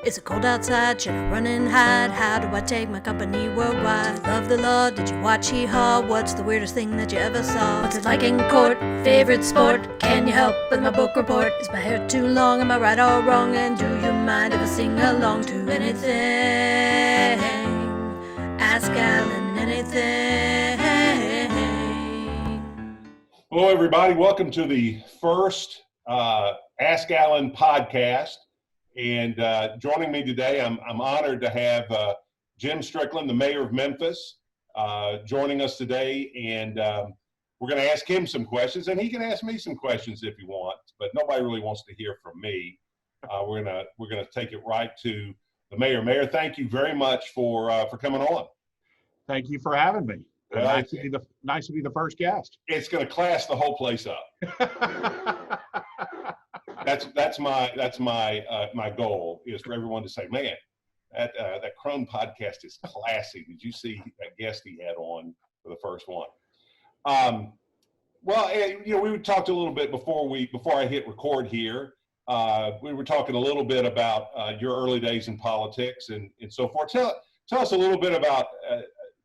Is it cold outside? Should I run and hide? How do I take my company worldwide? Love the law? Did you watch Hee-Haw? What's the weirdest thing that you ever saw? What's it like in court? Favorite sport? Can you help with my book report? Is my hair too long? Am I right or wrong? And do you mind if I sing along to anything? Ask Alan anything. Hello, everybody. Welcome to the first Ask Alan podcast. And joining me today, I'm honored to have Jim Strickland, the mayor of Memphis, joining us today. And we're going to ask him some questions, and he can ask me some questions if he wants. But nobody really wants to hear from me. We're gonna take it right to the mayor. Mayor, thank you very much for coming on. Thank you for having me. Well, nice to be the first guest. It's going to class the whole place up. That's my goal, is for everyone to say, man, that Crone podcast is classy. Did you see that guest he had on for the first one? We talked a little bit before I hit record here. We were talking a little bit about your early days in politics and so forth. Tell us a little bit about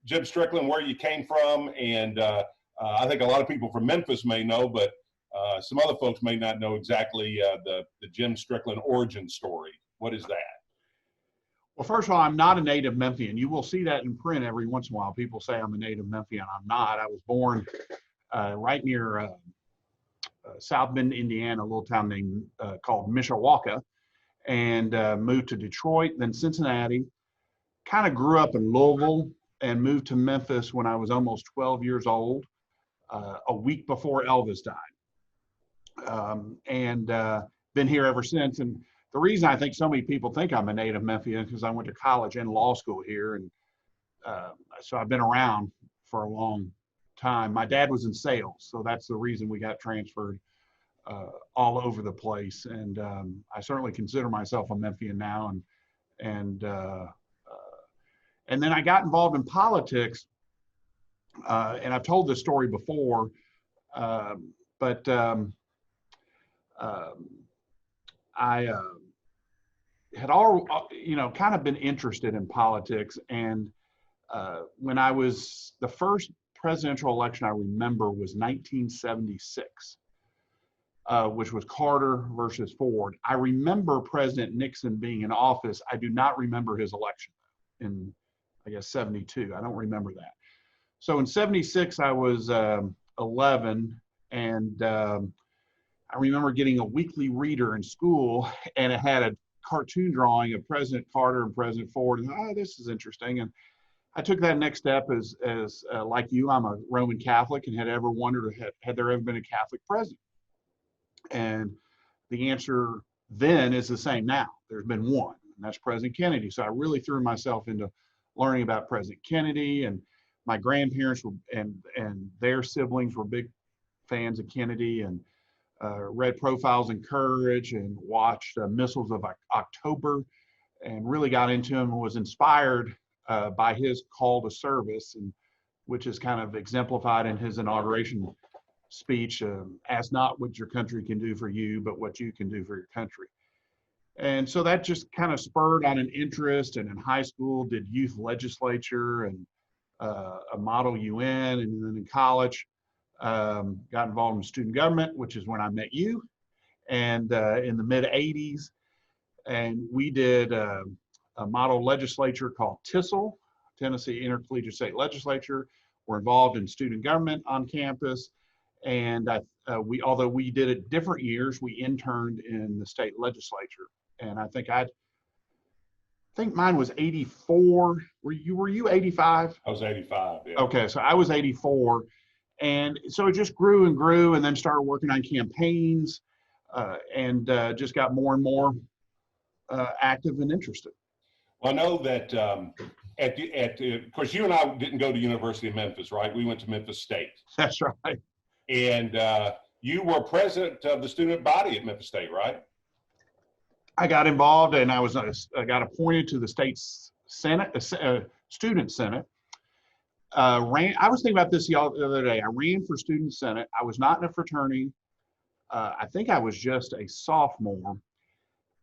Jim Strickland, where you came from, and I think a lot of people from Memphis may know, but some other folks may not know exactly the Jim Strickland origin story. What is that? Well, first of all, I'm not a native Memphian. You will see that in print every once in a while. People say I'm a native Memphian. I'm not. I was born right near South Bend, Indiana, a little town named called Mishawaka, and moved to Detroit, then Cincinnati. Kind of grew up in Louisville and moved to Memphis when I was almost 12 years old, a week before Elvis died. And been here ever since. And the reason I think so many people think I'm a native Memphian is because I went to college and law school here. And so I've been around for a long time. My dad was in sales, so that's the reason we got transferred all over the place. And I certainly consider myself a Memphian now. And then I got involved in politics, and I've told this story before, but I had kind of been interested in politics. And when I was, the first presidential election I remember was 1976, which was Carter versus Ford. I remember President Nixon being in office. I do not remember his election in, I guess, 72. I don't remember that. So in 76, I was 11, and I remember getting a weekly reader in school, and it had a cartoon drawing of President Carter and President Ford, and this is interesting. And I took that next step as like you, I'm a Roman Catholic, and had ever wondered, had there ever been a Catholic president? And the answer then is the same now. There's been one, and that's President Kennedy. So I really threw myself into learning about President Kennedy, and my grandparents were, and their siblings were big fans of Kennedy, and read Profiles in Courage and watched Missiles of October, and really got into him and was inspired by his call to service, and which is kind of exemplified in his inauguration speech, ask not what your country can do for you, but what you can do for your country. And so that just kind of spurred on an interest, and in high school did youth legislature and a model UN, and then in college got involved in student government, which is when I met you, and in the mid 80s. And we did a model legislature called TISL, Tennessee Intercollegiate State Legislature. We're involved in student government on campus. And although we did it different years, we interned in the state legislature. And I think mine was 84. Were you 85? I was 85. Yeah. Okay, so I was 84. And so it just grew and grew, and then started working on campaigns, and just got more and more active and interested. Well, I know that of course, you and I didn't go to University of Memphis, right? We went to Memphis State. That's right. And you were president of the student body at Memphis State, right? I got involved, and I got appointed to the state senate, student senate. I was thinking about this the other day. I ran for student senate. I was not in a fraternity. I think I was just a sophomore,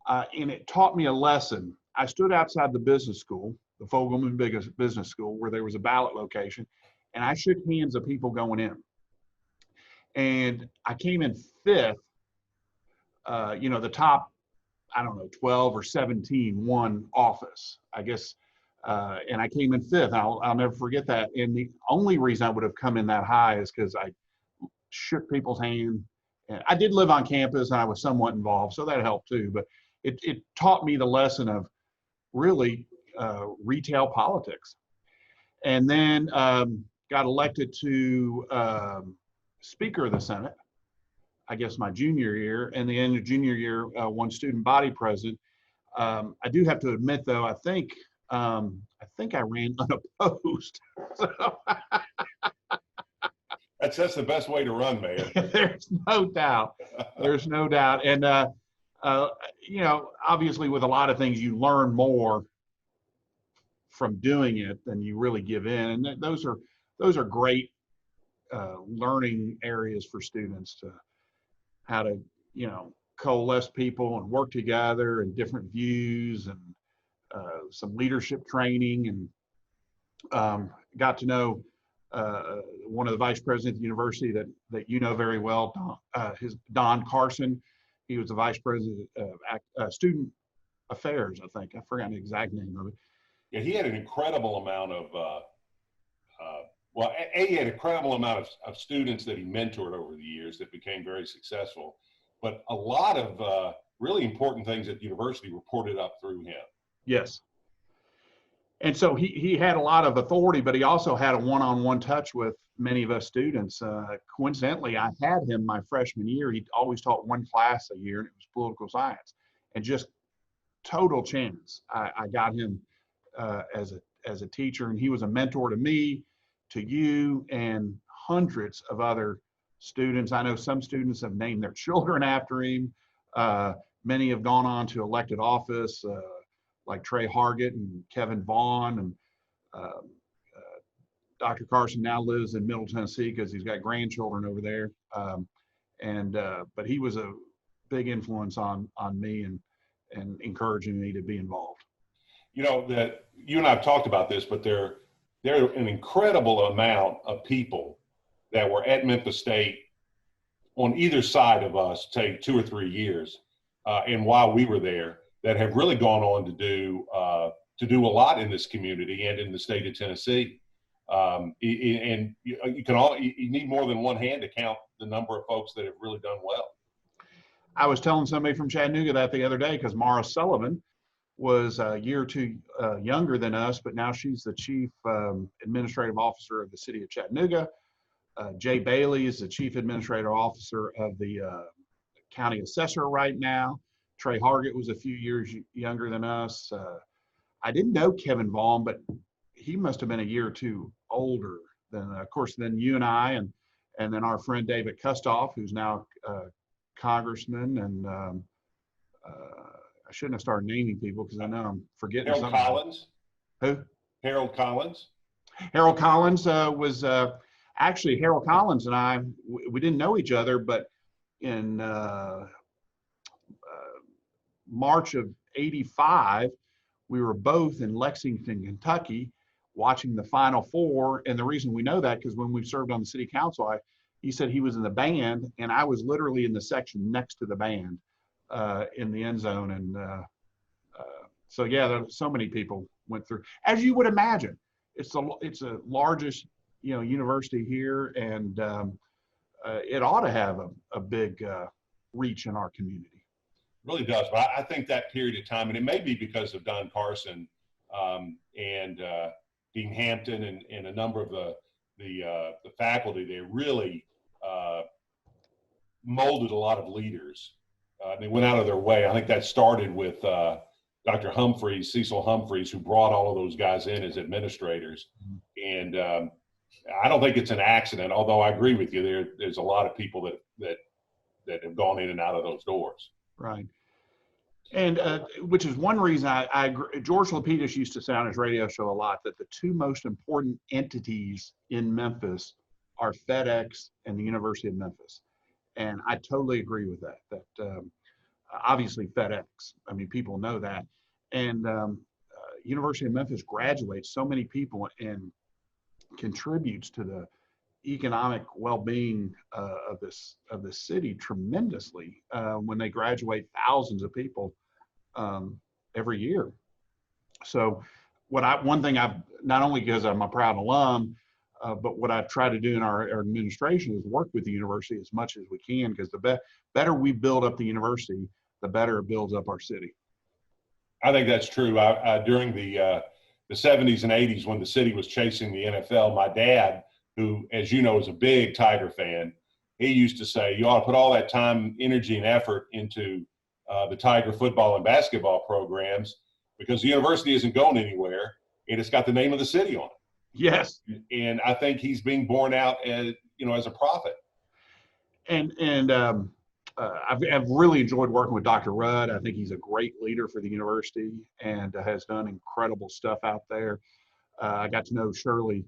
and it taught me a lesson. I stood outside the business school, the Fogelman Business School, where there was a ballot location, and I shook hands of people going in. And I came in fifth. The top, I don't know, 12 or 17 won office, I guess. And I came in fifth. I'll never forget that. And the only reason I would have come in that high is because I shook people's hand. And I did live on campus and I was somewhat involved, so that helped too. But it taught me the lesson of really retail politics. And then got elected to Speaker of the Senate, I guess my junior year, and the end of junior year, one student body president. I do have to admit, though, I think I ran unopposed. So, That's the best way to run, Mayor. there's no doubt. There's no doubt. And obviously, with a lot of things, you learn more from doing it than you really give in, and those are great learning areas for students to how to coalesce people and work together and different views and some leadership training, and got to know one of the vice presidents of the university that you know very well, Don Carson. He was the vice president of student affairs, I think. I forgot the exact name of it. Yeah, he had an incredible amount of he had an incredible amount of students that he mentored over the years that became very successful. But a lot of really important things at the university reported up through him. Yes. And so he had a lot of authority, but he also had a one-on-one touch with many of us students. Coincidentally, I had him my freshman year. He always taught one class a year, and it was political science. And just total chance, I got him as a teacher, and he was a mentor to me, to you, and hundreds of other students. I know some students have named their children after him. Many have gone on to elected office, like Trey Hargett and Kevin Vaughn, and Dr. Carson now lives in Middle Tennessee because he's got grandchildren over there. But he was a big influence on me and encouraging me to be involved. That you and I have talked about this, but there are an incredible amount of people that were at Memphis State on either side of us, say 2 or 3 years, and while we were there, that have really gone on to do a lot in this community and in the state of Tennessee. And you need more than one hand to count the number of folks that have really done well. I was telling somebody from Chattanooga that the other day, because Mara Sullivan was a year or two younger than us, but now she's the chief administrative officer of the city of Chattanooga. Jay Bailey is the chief administrative officer of the county assessor right now. Trey Hargett was a few years younger than us. I didn't know Kevin Vaughn, but he must have been a year or two older than, of course, then you and I, and then our friend David Kustoff, who's now congressman, and I shouldn't have started naming people because I know I'm forgetting. Harold Collins. Who? Harold Collins. Harold Collins was actually Harold Collins and I. We didn't know each other, but in March of '85, we were both in Lexington, Kentucky, watching the Final Four. And the reason we know that because when we served on the city council, he said he was in the band, and I was literally in the section next to the band in the end zone. And so, yeah, so many people went through, as you would imagine. It's the largest, university here, and it ought to have a big reach in our community. Really does, but I think that period of time, and it may be because of Don Carson and Dean Hampton and a number of the faculty, they really molded a lot of leaders. They went out of their way. I think that started with Dr. Humphreys, Cecil Humphreys, who brought all of those guys in as administrators. And I don't think it's an accident, although I agree with you. There's a lot of people that have gone in and out of those doors. Right. And which is one reason I agree. George Lapidus used to say on his radio show a lot that the two most important entities in Memphis are FedEx and the University of Memphis. And I totally agree with that. That obviously FedEx, I mean, people know that. And University of Memphis graduates so many people and contributes to the economic well-being of this city tremendously when they graduate thousands of people every year. So one thing I've, not only because I'm a proud alum, but what I try to do in our administration is work with the university as much as we can, because the better we build up the university, the better it builds up our city. I think that's true. During the 70s and 80s, when the city was chasing the NFL, my dad, who, as you know, is a big Tiger fan, he used to say, you ought to put all that time, energy, and effort into the Tiger football and basketball programs, because the university isn't going anywhere, and it's got the name of the city on it. Yes. And I think he's being borne out as, as a prophet. And I've really enjoyed working with Dr. Rudd. I think he's a great leader for the university and has done incredible stuff out there. I got to know Shirley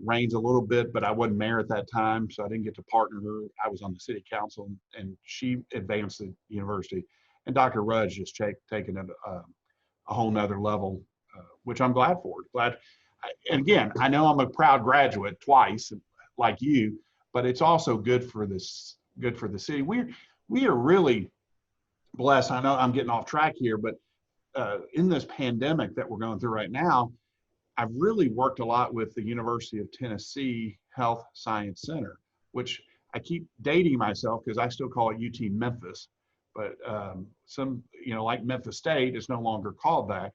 Raines a little bit, but I wasn't mayor at that time, so I didn't get to partner her. I was on the city council, and she advanced the university. And Dr. Rudd's just taken it a whole nother level, which I'm glad for. And again, I know I'm a proud graduate twice, like you, but it's also good for the city. We are really blessed. I know I'm getting off track here, but in this pandemic that we're going through right now, I've really worked a lot with the University of Tennessee Health Science Center, which I keep dating myself because I still call it UT Memphis, but like Memphis State, is no longer called that.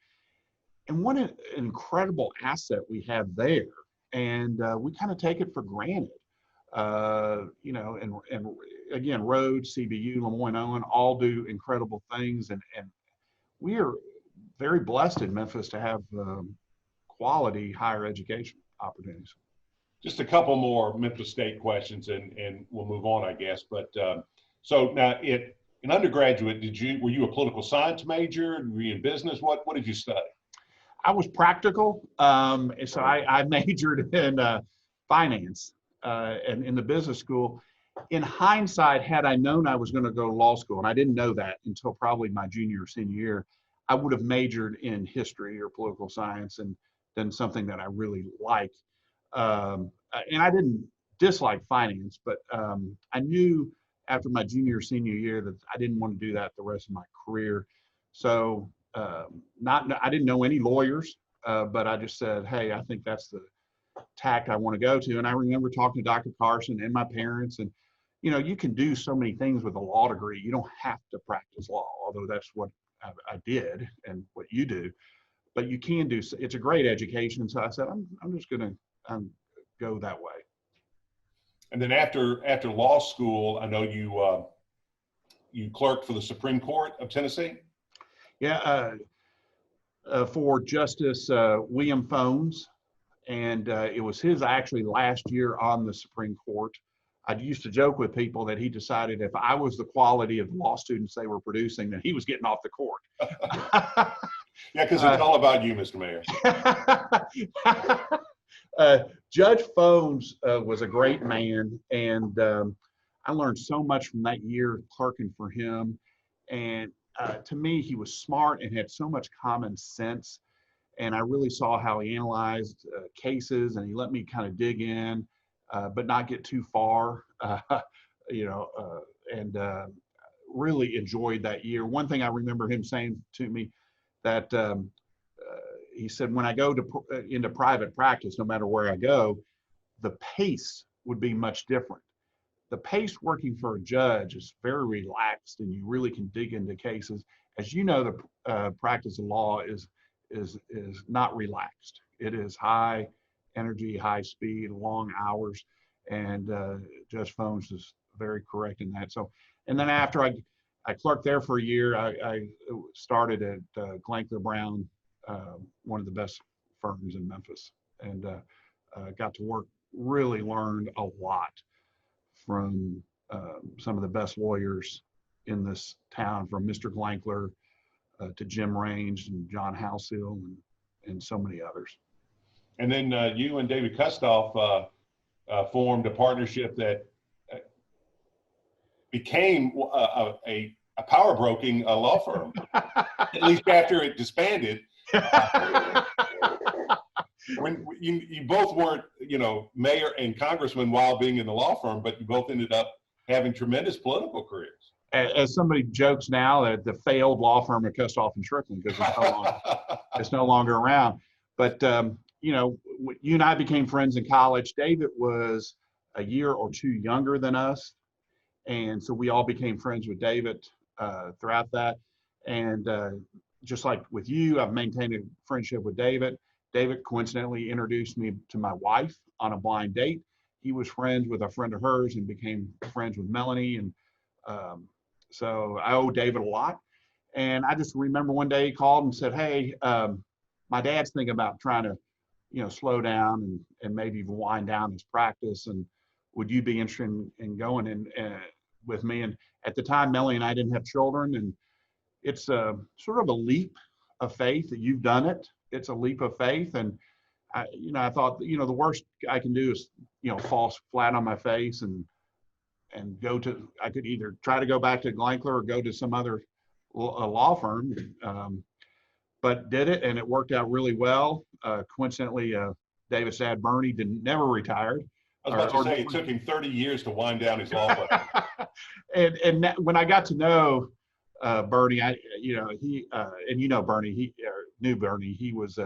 And what an incredible asset we have there. And we kind of take it for granted. And again, Rhodes, CBU, Lemoyne Owen all do incredible things. And we are very blessed in Memphis to have quality higher education opportunities. Just a couple more Memphis State questions, and we'll move on, I guess. But so now, in undergraduate, were you a political science major? Were you in business? What did you study? I was practical, so I majored in finance and in the business school. In hindsight, had I known I was going to go to law school, and I didn't know that until probably my junior or senior year, I would have majored in history or political science and done something that I really like. And I didn't dislike finance, but I knew after my junior or senior year that I didn't want to do that the rest of my career. So I didn't know any lawyers, but I just said, hey, I think that's the tack I want to go to. And I remember talking to Dr. Carson and my parents, and you can do so many things with a law degree. You don't have to practice law, although that's what I did and what you do. But you can do. It's a great education. So I said, I'm just going to go that way. And then after law school, I know you clerked for the Supreme Court of Tennessee. Yeah, for Justice William Fones, and it was his actually last year on the Supreme Court. I used to joke with people that he decided if I was the quality of the law students they were producing, then he was getting off the court. Yeah, because it's all about you, Mr. Mayor. Judge Fones was a great man, and I learned so much from that year clerking for him. And to me, he was smart and had so much common sense. And I really saw how he analyzed cases, and he let me kind of dig in, but not get too far, and really enjoyed that year. One thing I remember him saying to me that he said, when I go into private practice, no matter where I go, the pace would be much different. The pace working for a judge is very relaxed, and you really can dig into cases. As you know, the practice of law is not relaxed. It is high energy, high speed, long hours, and Judge Fones is very correct in that. So, and then after I clerked there for a year, I started at Glankler Brown, one of the best firms in Memphis, and got to work, really learned a lot from some of the best lawyers in this town, from Mr. Glankler to Jim Range and John Halseal and so many others. And then you and David Kustoff formed a partnership that became a power broking law firm, at least after it disbanded. When you both weren't, mayor and congressman while being in the law firm, but you both ended up having tremendous political careers. As somebody jokes now, that the failed law firm of Kustoff and Strickland, because it's no longer around. But you and I became friends in college. David was a year or two younger than us, and so we all became friends with David throughout that. And just like with you, I've maintained a friendship with David. David coincidentally introduced me to my wife on a blind date. He was friends with a friend of hers and became friends with Melanie. And so I owe David a lot. And I just remember one day he called and said, "Hey, my dad's thinking about trying to, slow down and maybe even wind down his practice. And would you be interested in going in with me?" And at the time, Melanie and I didn't have children. And it's sort of a leap of faith that you've done it. It's a leap of faith. And I thought, the worst I can do is, fall flat on my face and I could either try to go back to Glankler or go to some other law firm, but did it, and it worked out really well. Coincidentally, David's dad, Bernie, never retired. I was about to say, it took him 30 years to wind down his law firm. and when I got to know Bernie, he Bernie, he knew Bernie. He was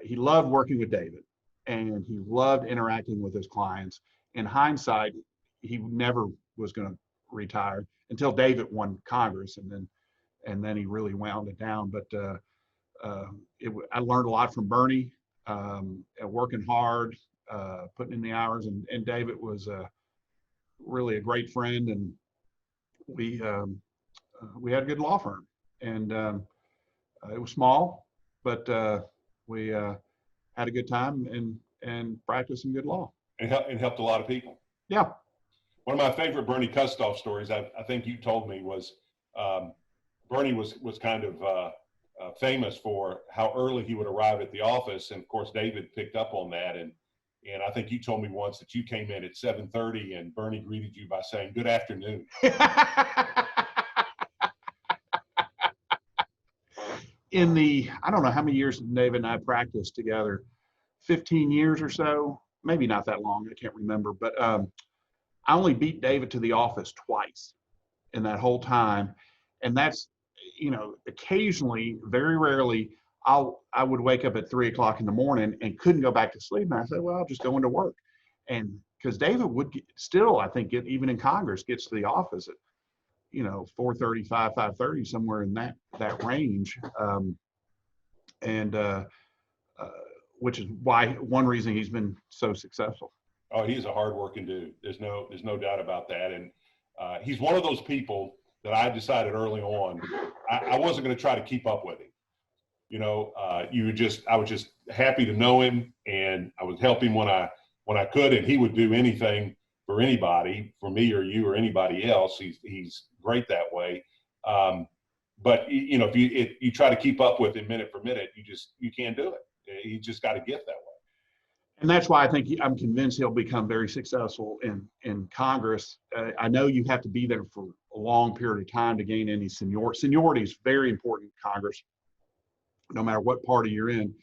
he loved working with David, and he loved interacting with his clients. In hindsight, he never was going to retire until David won Congress, and then he really wound it down. But I learned a lot from Bernie, working hard, putting in the hours, and David was really a great friend, and we had a good law firm, and it was small, but we had a good time and practiced some good law. And helped a lot of people. Yeah. One of my favorite Bernie Kustoff stories, I think you told me, was Bernie was kind of famous for how early he would arrive at the office, and of course David picked up on that, and I think you told me once that you came in at 7:30 and Bernie greeted you by saying, "Good afternoon." I don't know how many years David and I practiced together, 15 years or so, maybe not that long, I can't remember, but I only beat David to the office twice in that whole time. And that's, occasionally, very rarely, I would wake up at 3 o'clock in the morning and couldn't go back to sleep. And I said, well, I'll just go into work. And because David would still, I think, even in Congress, gets to the office at, 4:35, 5:30, somewhere in that range. Which is one reason he's been so successful. Oh, he's a hardworking dude. There's no doubt about that. And he's one of those people that I decided early on, I wasn't going to try to keep up with him. I was just happy to know him, and I would help him when I could, and he would do anything for anybody, for me or you or anybody else. He's great that way. But if you try to keep up with him minute for minute, you can't do it. He just got a gift that way. And that's why I'm convinced he'll become very successful in Congress. I know you have to be there for a long period of time to gain any seniority. Seniority is very important in Congress, no matter what party you're in.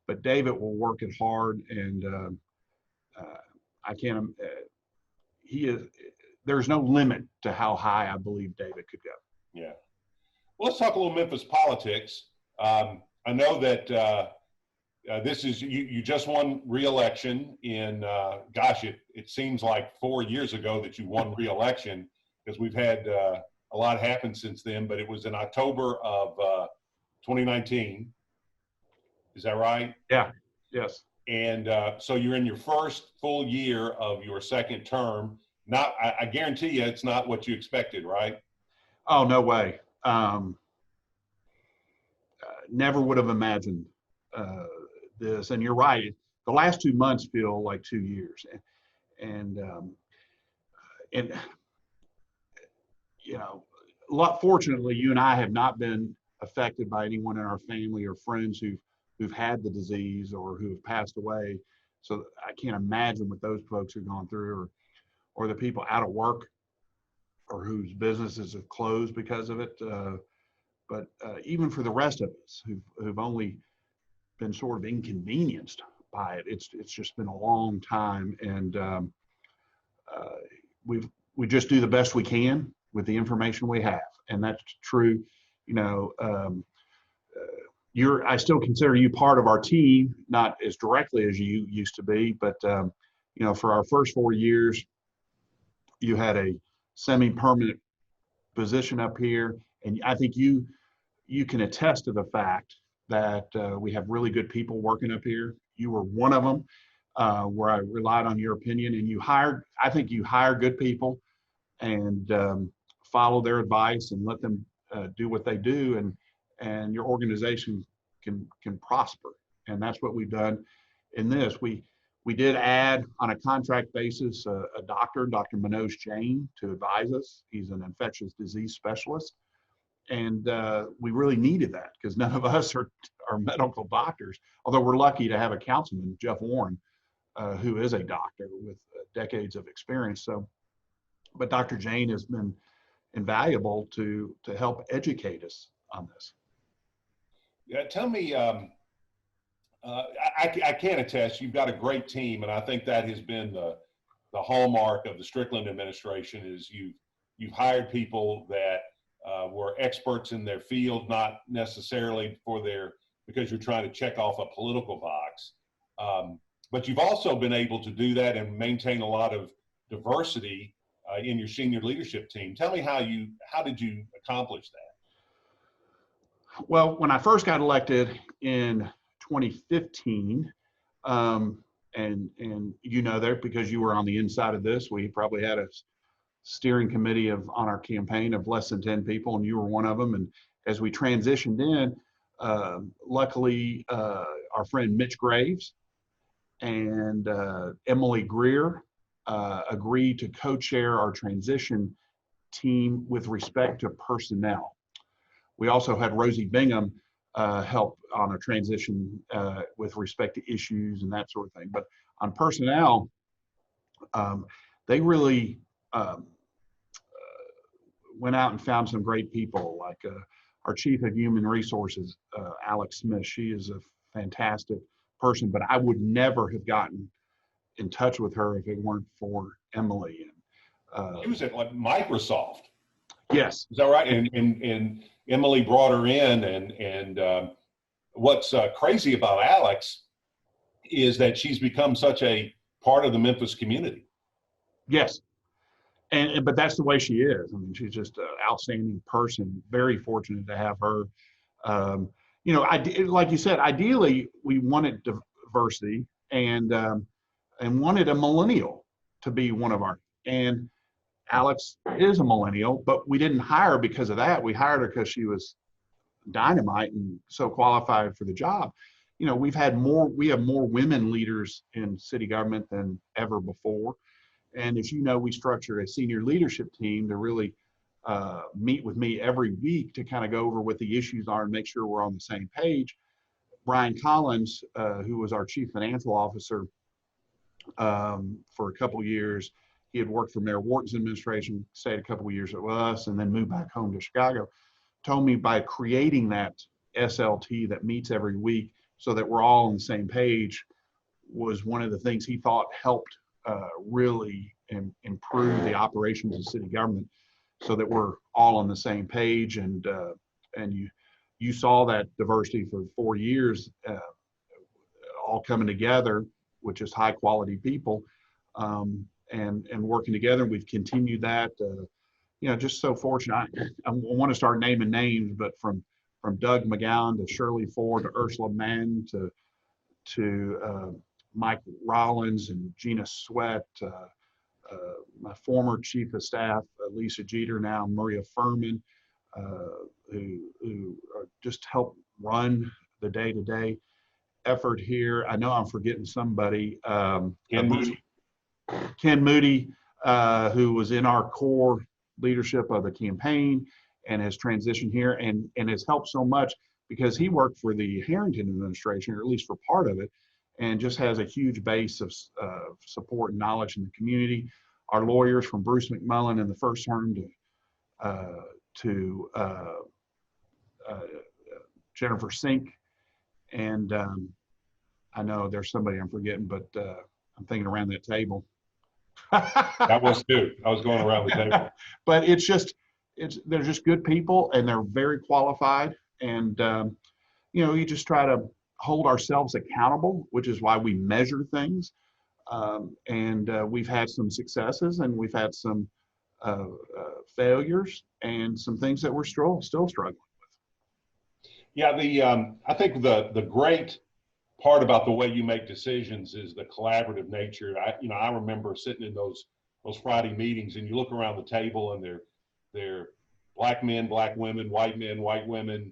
But David will work it hard, and I can't. There's no limit to how high I believe David could go. Yeah. Well, let's talk a little Memphis politics. I know that this is you just won re-election in it seems like 4 years ago that you won re-election, because we've had a lot happen since then, but it was in October of 2019. Is that right? Yeah. Yes. And so you're in your first full year of your second term. I guarantee you it's not what you expected, right? Oh, no way. Never would have imagined this. And you're right. The last 2 months feel like 2 years. And fortunately, you and I have not been affected by anyone in our family or friends who've had the disease or who have passed away. So I can't imagine what those folks have gone through, or the people out of work or whose businesses have closed because of it. But even for the rest of us who've only been sort of inconvenienced by it, it's just been a long time, and we just do the best we can with the information we have, and that's true. You know, I still consider you part of our team, not as directly as you used to be, but you know, for our first 4 years, you had a semi-permanent position up here, and I think you can attest to the fact that we have really good people working up here. You were one of them, where I relied on your opinion, and I think you hire good people and follow their advice and let them do what they do, and your organization can prosper. And that's what we've done in this. We did add on a contract basis a doctor, Dr. Manoj Jain, to advise us. He's an infectious disease specialist. And we really needed that because none of us are medical doctors, although we're lucky to have a councilman, Jeff Warren, who is a doctor with decades of experience. So, but Dr. Jain has been invaluable to help educate us on this. Yeah, tell me, I can attest, you've got a great team, and I think that has been the hallmark of the Strickland administration is you've hired people that were experts in their field, not necessarily because you're trying to check off a political box. But you've also been able to do that and maintain a lot of diversity in your senior leadership team. Tell me how did you accomplish that? Well, when I first got elected in 2015, and you know that because you were on the inside of this, we probably had a steering committee on our campaign of less than 10 people, and you were one of them. And as we transitioned in, luckily, our friend Mitch Graves and Emily Greer agreed to co-chair our transition team with respect to personnel. We also had Rosie Bingham help on a transition with respect to issues and that sort of thing. But on personnel, they really went out and found some great people, like our chief of human resources, Alex Smith. She is a fantastic person, but I would never have gotten in touch with her if it weren't for Emily. And she was at like Microsoft. Yes. Is that right? And Emily brought her in, and what's crazy about Alex is that she's become such a part of the Memphis community. Yes. But that's the way she is. I mean, she's just an outstanding person. Very fortunate to have her. You know, like you said, ideally we wanted diversity and wanted a millennial to be one of our. And Alex is a millennial, but we didn't hire her because of that. We hired her because she was dynamite and so qualified for the job. You know, we have more women leaders in city government than ever before. And as you know, we structured a senior leadership team to really meet with me every week to kind of go over what the issues are and make sure we're on the same page. Brian Collins, who was our chief financial officer for a couple of years, he had worked for Mayor Wharton's administration, stayed a couple of years with us, and then moved back home to Chicago, told me by creating that SLT that meets every week so that we're all on the same page was one of the things he thought helped really improve the operations of city government so that we're all on the same page. And you saw that diversity for 4 years all coming together, which is high quality people and working together. We've continued that. You know, just so fortunate. I want to start naming names, but from Doug McGowan to Shirley Ford to Ursula Mann to Mike Rollins and Gina Sweat, my former chief of staff, Lisa Jeter, now Maria Furman, who just help run the day-to-day effort here. I know I'm forgetting somebody. Ken Moody, who was in our core leadership of the campaign and has transitioned here and has helped so much because he worked for the Harrington administration, or at least for part of it, and just has a huge base of support and knowledge in the community. Our lawyers from Bruce McMullen in the first term to to Jennifer Sink, and I know there's somebody I'm forgetting, but I'm thinking around that table. That was too. I was going around the table. But they're just good people, and they're very qualified, and you just try to hold ourselves accountable, which is why we measure things. And we've had some successes, and we've had some failures, and some things that we're still struggling with. Yeah, I think the great part about the way you make decisions is the collaborative nature. I remember sitting in those Friday meetings, and you look around the table, and they're black men, black women, white men, white women.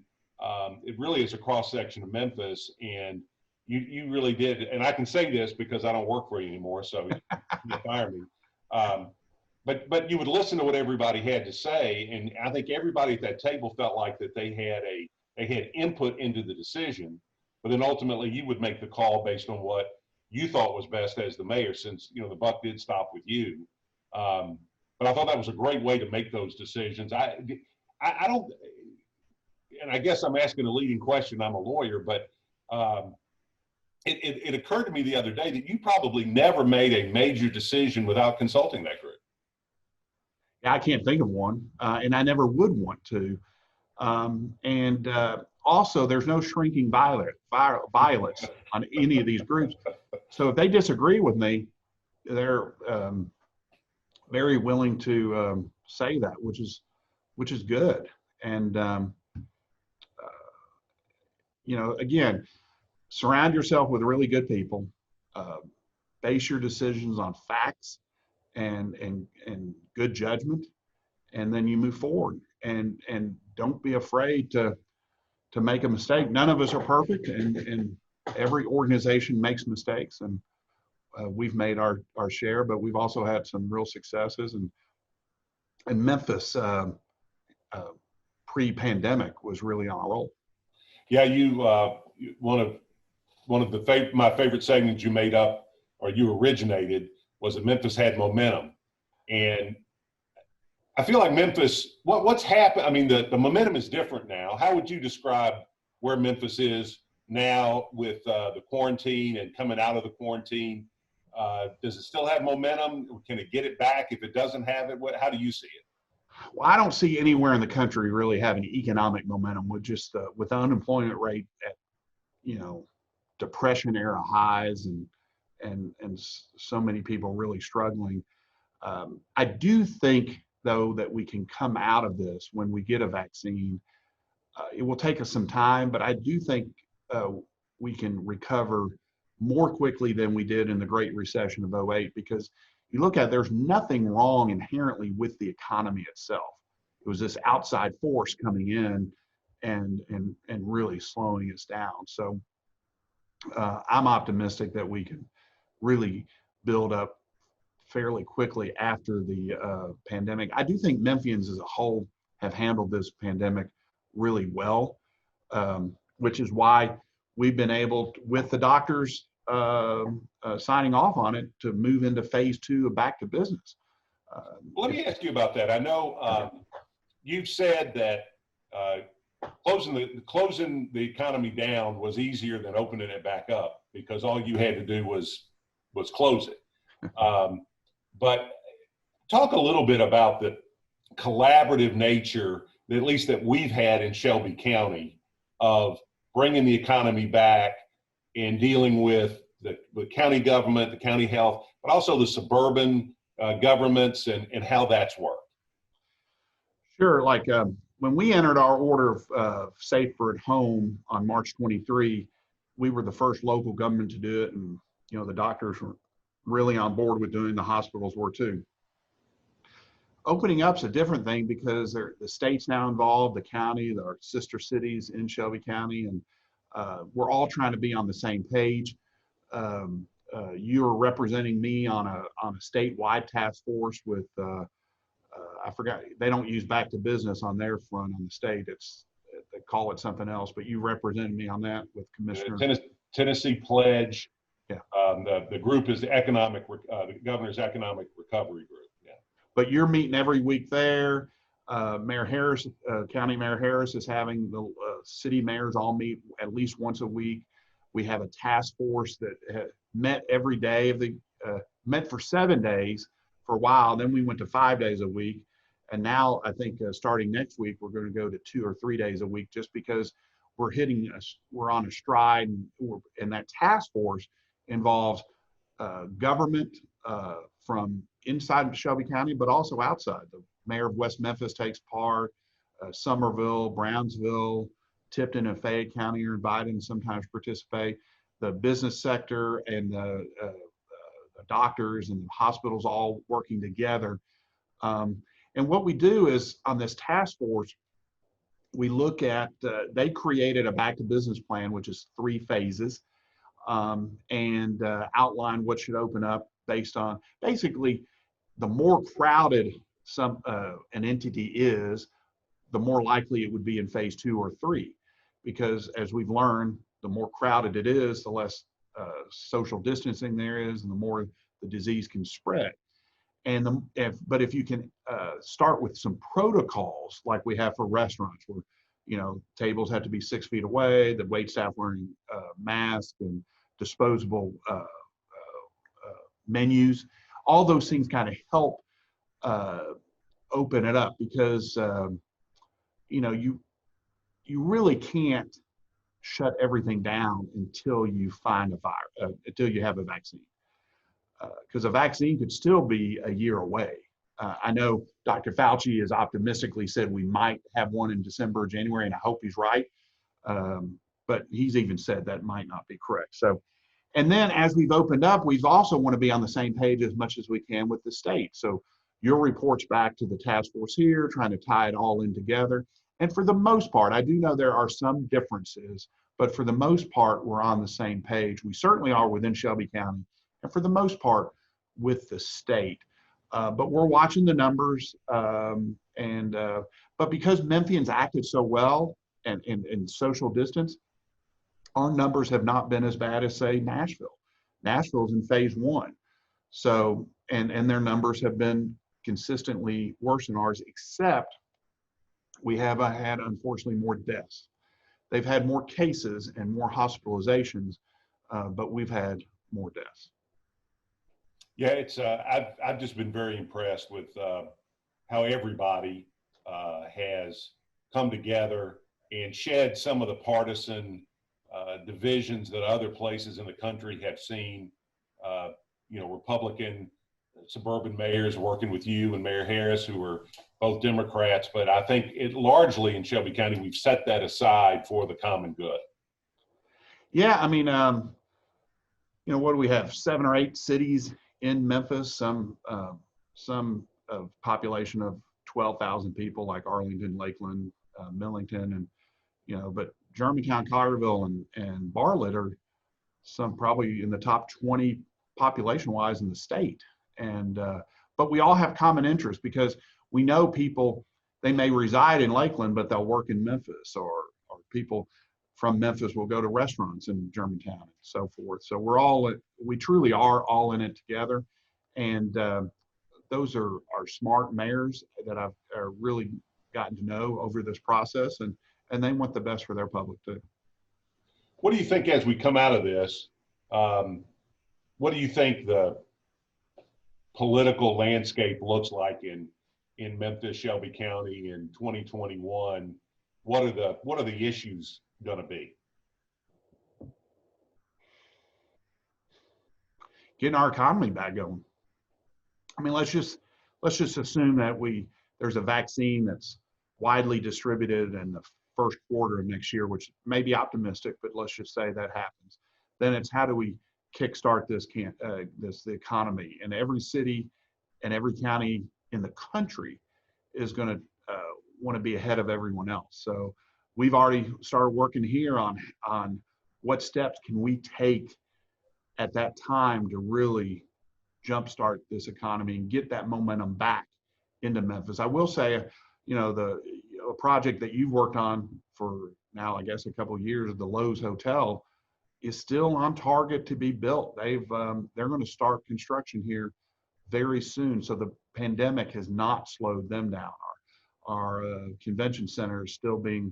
It really is a cross section of Memphis, and you really did. And I can say this because I don't work for you anymore, so you fire me. But you would listen to what everybody had to say, and I think everybody at that table felt like that they had input into the decision. But then ultimately, you would make the call based on what you thought was best as the mayor, since the buck did stop with you. But I thought that was a great way to make those decisions. I don't, and I guess I'm asking a leading question. I'm a lawyer, but it occurred to me the other day that you probably never made a major decision without consulting that group. I can't think of one, and I never would want to. Also, there's no shrinking violets on any of these groups. So if they disagree with me, they're very willing to say that, which is good. And again, surround yourself with really good people. Base your decisions on facts and good judgment, and then you move forward. And don't be afraid to make a mistake. None of us are perfect, and every organization makes mistakes, and we've made our share, but we've also had some real successes. And Memphis pre-pandemic was really on a roll. Yeah, one of my favorite segments you made up, or you originated, was that Memphis had momentum. And I feel like Memphis, what's happened? I mean, the momentum is different now. How would you describe where Memphis is now with the quarantine and coming out of the quarantine? Does it still have momentum? Can it get it back if it doesn't have it? How do you see it? Well, I don't see anywhere in the country really having economic momentum with with the unemployment rate at depression era highs, and so many people really struggling. I do think, though, that we can come out of this when we get a vaccine. It will take us some time, but I do think we can recover more quickly than we did in the Great Recession of '08, because you look at it, there's nothing wrong inherently with the economy itself. It was this outside force coming in and really slowing us down. So I'm optimistic that we can really build up fairly quickly after the pandemic. I do think Memphians as a whole have handled this pandemic really well, which is why we've been able, with the doctors signing off on it, to move into phase 2 of back to business. Let me ask you about that. I know you've said that closing the economy down was easier than opening it back up, because all you had to do was close it. But talk a little bit about the collaborative nature, at least that we've had in Shelby County, of bringing the economy back and dealing with the county government, the county health, but also the suburban governments, and how that's worked. Sure. Like when we entered our order of Safer at Home on March 23, we were the first local government to do it, and the doctors were really on board with doing. The hospitals were too. Opening up's a different thing, because the state's now involved, the county, our sister cities in Shelby County, and we're all trying to be on the same page. You're representing me on a statewide task force with I forgot, they don't use back to business on their front on the state. They call it something else, but you represented me on that with Commissioner Tennessee Pledge. Yeah. The group is the Governor's Economic Recovery Group. Yeah. But you're meeting every week there. Mayor Harris, County Mayor Harris is having the city mayors all meet at least once a week. We have a task force that met every day of the, met for 7 days for a while. Then we went to 5 days a week. And now I think starting next week, we're going to go to 2 or 3 days a week just because we're on a stride, and that task force involves government from inside Shelby County, but also outside. The mayor of West Memphis takes part, Somerville, Brownsville, Tipton, and Fayette County are invited and sometimes participate. The business sector and the doctors and the hospitals all working together. And what we do is on this task force, we look at, they created a back to business plan, which is 3 phases, and outline what should open up based on, basically, the more crowded an entity is, the more likely it would be in phase 2 or 3. Because as we've learned, the more crowded it is, the less social distancing there is, and the more the disease can spread. And but if you can start with some protocols like we have for restaurants, where tables have to be 6 feet away, the wait staff wearing masks and disposable menus, all those things kind of help open it up, because you really can't shut everything down until you find a virus, until you have a vaccine. Because a vaccine could still be a year away. I know Dr. Fauci has optimistically said we might have one in December or January, and I hope he's right. But he's even said that might not be correct. So, and then as we've opened up, we've also want to be on the same page as much as we can with the state. So your reports back to the task force here, trying to tie it all in together. And for the most part, I do know there are some differences, but for the most part, we're on the same page. We certainly are within Shelby County, and for the most part with the state. But we're watching the numbers, but because Memphians acted so well and social distance, our numbers have not been as bad as, say, Nashville. Nashville's in phase 1. So, and their numbers have been consistently worse than ours, except we have had, unfortunately, more deaths. They've had more cases and more hospitalizations, but we've had more deaths. Yeah, it's I've just been very impressed with how everybody has come together and shed some of the partisan divisions that other places in the country have seen. Republican suburban mayors working with you and Mayor Harris, who are both Democrats, but I think it largely in Shelby County, we've set that aside for the common good. Yeah, I mean, what do we have? 7 or 8 cities in Memphis, some population of 12,000 people like Arlington, Lakeland, Millington, and but Germantown, Collierville, and Bartlett are some probably in the top 20 population-wise in the state. And but we all have common interests, because we know people, they may reside in Lakeland, but they'll work in Memphis, or people from Memphis will go to restaurants in Germantown and so forth. So we truly are all in it together. And those are smart mayors that I've really gotten to know over this process, and they want the best for their public too. What do you think as we come out of this? What do you think the political landscape looks like in Memphis, Shelby County in 2021? What are the issues going to be? Getting our economy back going. I mean, let's just assume that there's a vaccine that's widely distributed in the first quarter of next year, which may be optimistic, but let's just say that happens. Then it's, how do we kickstart the economy? And every city and every county in the country is going to want to be ahead of everyone else. So we've already started working here on what steps can we take at that time to really jumpstart this economy and get that momentum back into Memphis. I will say, a project that you've worked on for now, I guess, a couple of years, the Lowe's Hotel, is still on target to be built. They're going to start construction here very soon. So the pandemic has not slowed them down. our convention center is still being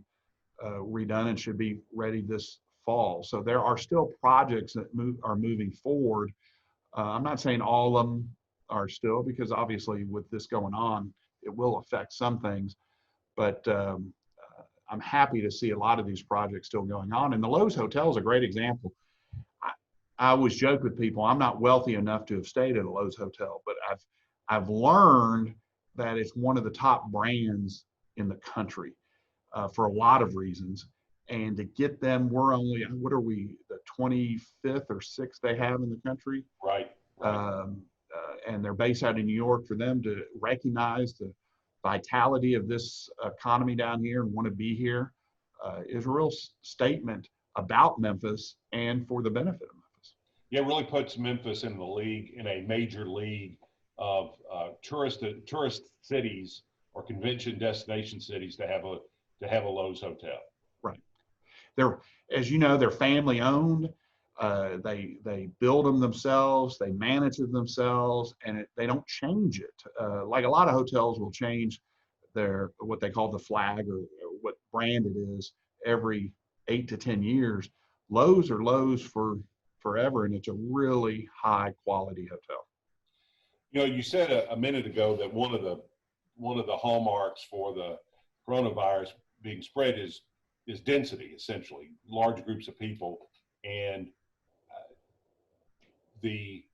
redone and should be ready this fall. So there are still projects that are moving forward. I'm not saying all of them are still, because obviously with this going on, it will affect some things, but I'm happy to see a lot of these projects still going on. And the Lowe's Hotel is a great example. I always joke with people, I'm not wealthy enough to have stayed at a Lowe's Hotel, but I've learned that it's one of the top brands in the country for a lot of reasons. And to get them, we're only, what are we, the 25th or 6th they have in the country? Right. And they're based out in New York. For them to recognize the vitality of this economy down here and want to be here is a real statement about Memphis and for the benefit of Memphis. Yeah, it really puts Memphis in the league, in a major league of tourist cities or convention destination cities to have a Lowe's Hotel. Right. They're, as you know, they're family owned. They build them themselves, they manage it themselves, and they don't change it. Like a lot of hotels will change their, what they call the flag or what brand it is every 8 to 10 years. Lowe's are Lowe's for forever, and it's a really high quality hotel. You know, you said a minute ago that one of the hallmarks for the coronavirus being spread is density, essentially, large groups of people. And the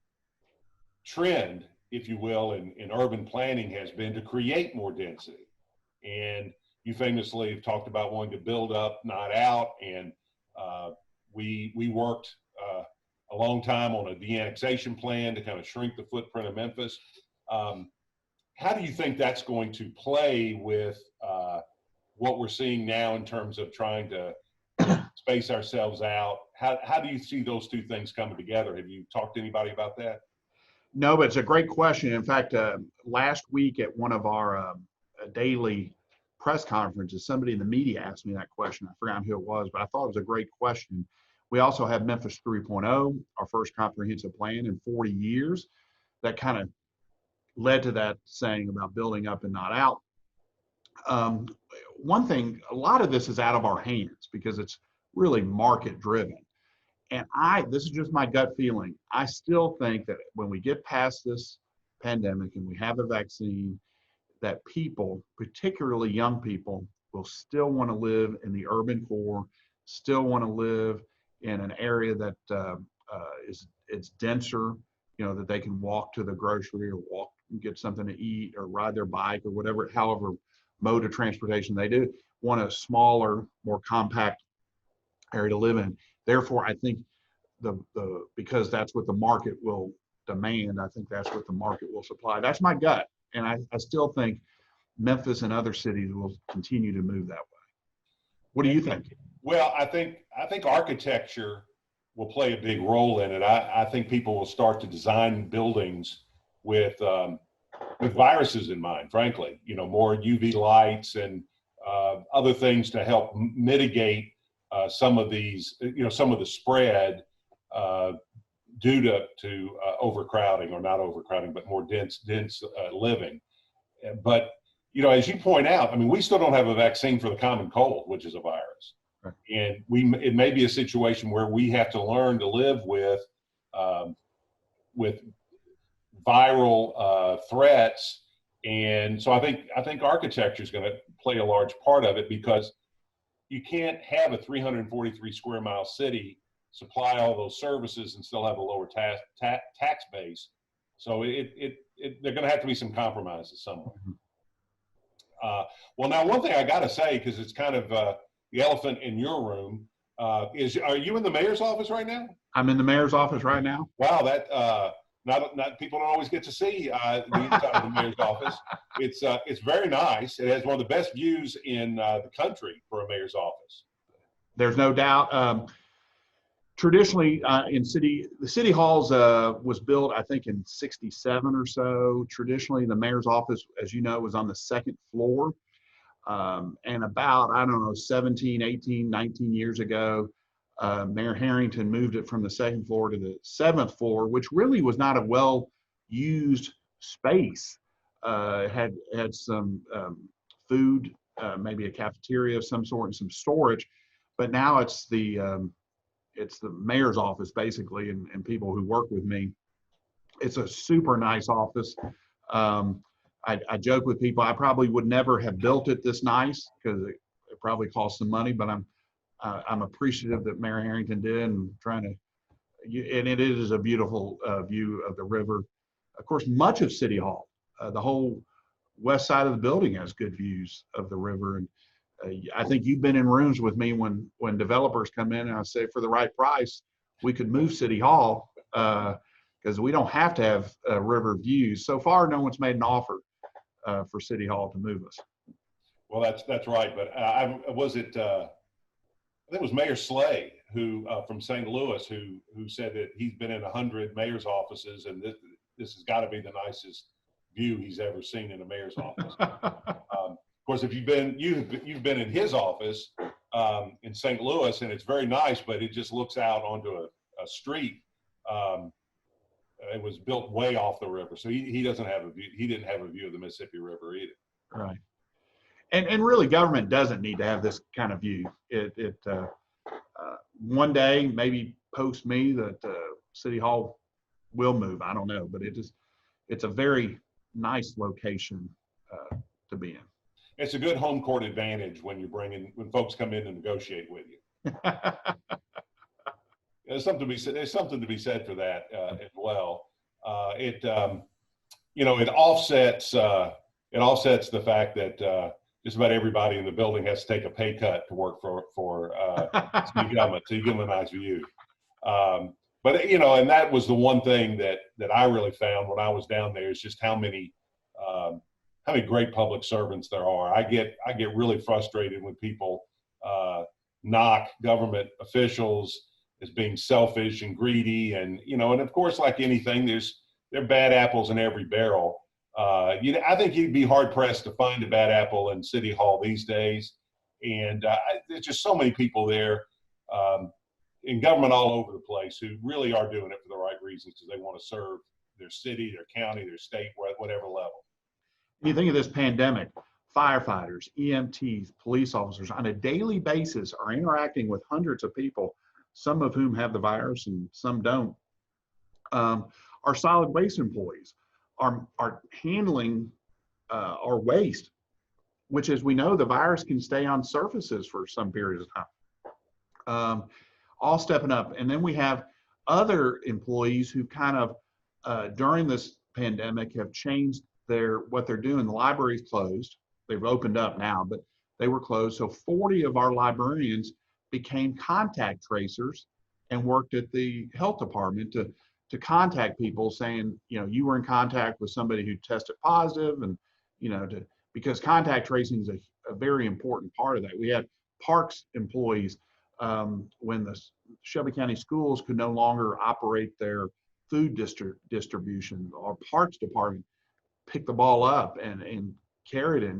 trend, if you will, in urban planning has been to create more density. And you famously have talked about wanting to build up, not out. And we worked a long time on a de-annexation plan to kind of shrink the footprint of Memphis. How do you think that's going to play with what we're seeing now in terms of trying to space ourselves out? How do you see those two things coming together? Have you talked to anybody about that? No, but it's a great question. In fact, last week at one of our daily press conferences, somebody in the media asked me that question. I forgot who it was, but I thought it was a great question. We also have Memphis 3.0, our first comprehensive plan in 40 years. That kind of led to that saying about building up and not out. One thing, a lot of this is out of our hands because it's really market driven. And this is just my gut feeling. I still think that when we get past this pandemic and we have a vaccine, that people, particularly young people, will still want to live in the urban core, still want to live in an area that it's denser, you know, that they can walk to the grocery or walk and get something to eat or ride their bike or whatever, however mode of transportation they do, want a smaller, more compact area to live in. Therefore, I think because that's what the market will demand, I think that's what the market will supply. That's my gut. And I still think Memphis and other cities will continue to move that way. What do you think? Well, I think architecture will play a big role in it. I think people will start to design buildings with viruses in mind, frankly, you know, more UV lights and other things to help mitigate some of these, you know, some of the spread due to overcrowding, or not overcrowding, but more dense living. But, you know, as you point out, I mean, we still don't have a vaccine for the common cold, which is a virus. Right. And it may be a situation where we have to learn to live with viral threats. And so I think architecture is going to play a large part of it, because you can't have a 343 square mile city supply all those services and still have a lower tax base. So they're going to have to be some compromises somewhere. Well, now one thing I got to say, because it's kind of the elephant in your room, is, are you in the mayor's office right now? I'm in the mayor's office right now. Wow, that not people don't always get to see the inside of the mayor's office. It's very nice. It has one of the best views in the country for a mayor's office. There's no doubt. Traditionally, the city halls was built, I think, in '67 or so. Traditionally, the mayor's office, as you know, was on the second floor. And about, I don't know, 17, 18, 19 years ago, Mayor Harrington moved it from the second floor to the seventh floor, which really was not a well-used space. Had some food, maybe a cafeteria of some sort and some storage. But now it's the mayor's office basically, and people who work with me. It's a super nice office. I joke with people, I probably would never have built it this nice because it probably cost some money, but I'm appreciative that Mayor Harrington did, and and it is a beautiful view of the river. Of course, much of City Hall, the whole west side of the building has good views of the river. And I think you've been in rooms with me when developers come in and I say, for the right price, we could move City Hall because we don't have to have river views. So far, no one's made an offer for City Hall to move us. Well, that's right. But I think it was Mayor Slay who from St. Louis who said that he's been in 100 mayor's offices, and this has got to be the nicest view he's ever seen in a mayor's office. Of course, if you've been in his office in St. Louis, and it's very nice, but it just looks out onto a street. It was built way off the river, so he doesn't have a view. He didn't have a view of the Mississippi River either. Right, and really, government doesn't need to have this kind of view. One day, maybe post me, that City Hall will move. I don't know, but it's a very nice location to be in. It's a good home court advantage when folks come in and negotiate with you. There's something to be said for that as well. It offsets the fact that just about everybody in the building has to take a pay cut to work for city government, so you give them a nice view. But and that was the one thing that I really found when I was down there, is just how many great public servants there are. I get really frustrated when people knock government officials as being selfish and greedy, and of course, like anything, there are bad apples in every barrel. I think you'd be hard pressed to find a bad apple in City Hall these days, and there's just so many people there in government all over the place who really are doing it for the right reasons, because they want to serve their city, their county, their state, whatever level. You think of this pandemic, firefighters, EMTs, police officers on a daily basis are interacting with hundreds of people, some of whom have the virus and some don't. Our solid waste employees are handling our waste, which, as we know, the virus can stay on surfaces for some periods of time. All stepping up. And then we have other employees who kind of, during this pandemic, have changed what they're doing. The library's closed. They've opened up now, but they were closed. So 40 of our librarians became contact tracers and worked at the health department to contact people saying, you were in contact with somebody who tested positive, and, because contact tracing is a very important part of that. We had parks employees, when the Shelby County schools could no longer operate their food distribution, our parks department picked the ball up and carried it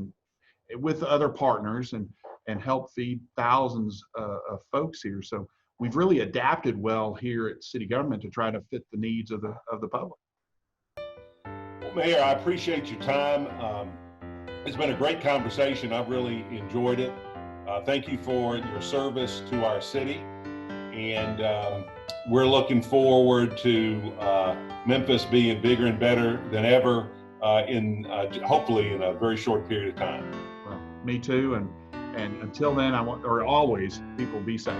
with other partners and helped feed thousands of folks here. So we've really adapted well here at city government to try to fit the needs of the public. Well, Mayor, I appreciate your time. It's been a great conversation. I've really enjoyed it. Thank you for your service to our city. And we're looking forward to Memphis being bigger and better than ever hopefully in a very short period of time. Well, me too. And until then, always, people be safe.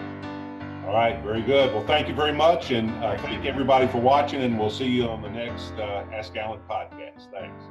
All right, very good. Well, thank you very much. And thank everybody for watching, and we'll see you on the next Ask Alan podcast. Thanks.